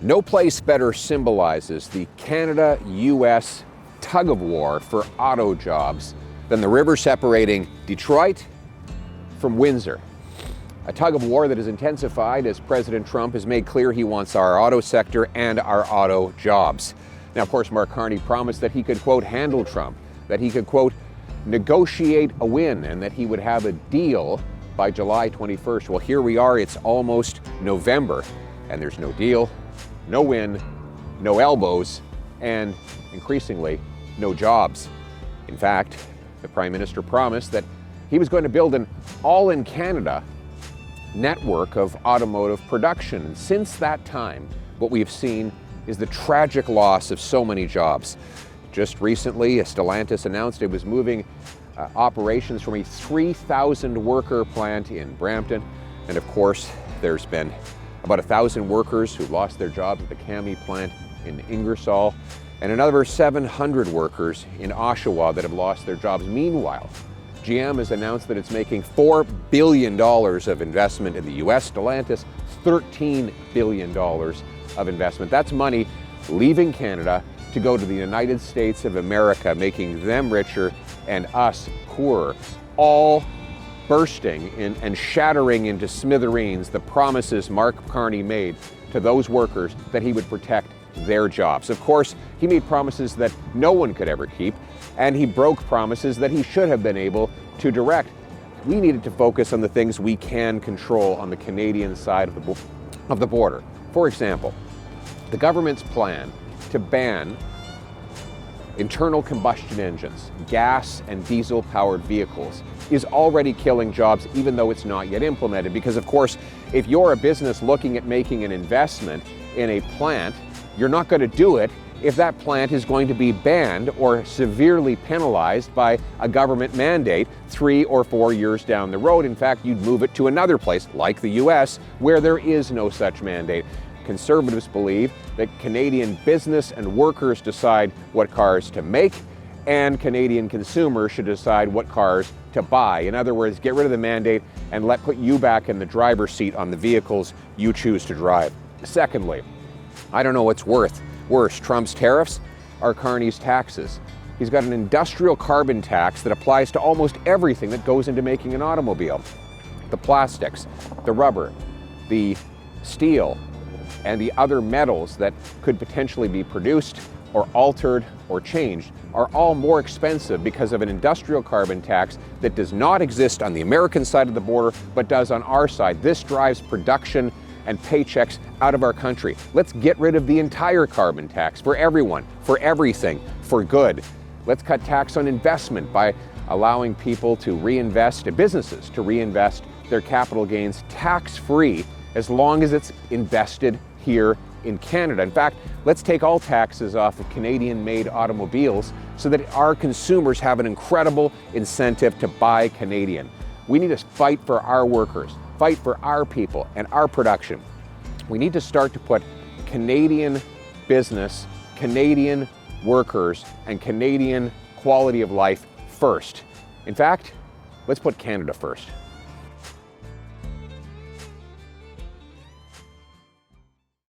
No place better symbolizes the Canada-US tug-of-war for auto jobs than the river separating Detroit from Windsor. A tug-of-war that has intensified as President Trump has made clear he wants our auto sector and our auto jobs. Now, of course, Mark Carney promised that he could, quote, handle Trump, that he could, quote, negotiate a win, and that he would have a deal by July 21st. Well, here we are, it's almost November, and there's no deal, no win, no elbows, and increasingly, no jobs. In fact, the Prime Minister promised that he was going to build an all-in-Canada network of automotive production. Since that time, what we've seen is the tragic loss of so many jobs. Just recently, Stellantis announced it was moving operations from a 3,000 worker plant in Brampton. And of course, there's been about 1,000 workers who lost their jobs at the CAMI plant in Ingersoll, and another 700 workers in Oshawa that have lost their jobs. Meanwhile, GM has announced that it's making $4 billion of investment in the US. Stellantis, $13 billion of investment. That's money leaving Canada to go to the United States of America, making them richer and us poorer, all bursting in and shattering into smithereens the promises Mark Carney made to those workers that he would protect their jobs. Of course, he made promises that no one could ever keep, and he broke promises that he should have been able to direct. We needed to focus on the things we can control on the Canadian side of the border. For example, the government's plan to ban internal combustion engines, gas and diesel-powered vehicles, is already killing jobs even though it's not yet implemented. Because of course, if you're a business looking at making an investment in a plant, you're not going to do it if that plant is going to be banned or severely penalized by a government mandate 3 or 4 years down the road. In fact, you'd move it to another place, like the US, where there is no such mandate. Conservatives believe that Canadian business and workers decide what cars to make, and Canadian consumers should decide what cars to buy. In other words, get rid of the mandate and put you back in the driver's seat on the vehicles you choose to drive. Secondly, I don't know what's worse, Trump's tariffs or Carney's taxes. He's got an industrial carbon tax that applies to almost everything that goes into making an automobile. The plastics, the rubber, the steel, and the other metals that could potentially be produced or altered or changed are all more expensive because of an industrial carbon tax that does not exist on the American side of the border, but does on our side. This drives production and paychecks out of our country. Let's get rid of the entire carbon tax for everyone, for everything, for good. Let's cut tax on investment by allowing people to reinvest, businesses to reinvest their capital gains tax-free as long as it's invested here in Canada. In fact, let's take all taxes off of Canadian-made automobiles so that our consumers have an incredible incentive to buy Canadian. We need to fight for our workers, fight for our people and our production. We need to start to put Canadian business, Canadian workers, and Canadian quality of life first. In fact, let's put Canada first.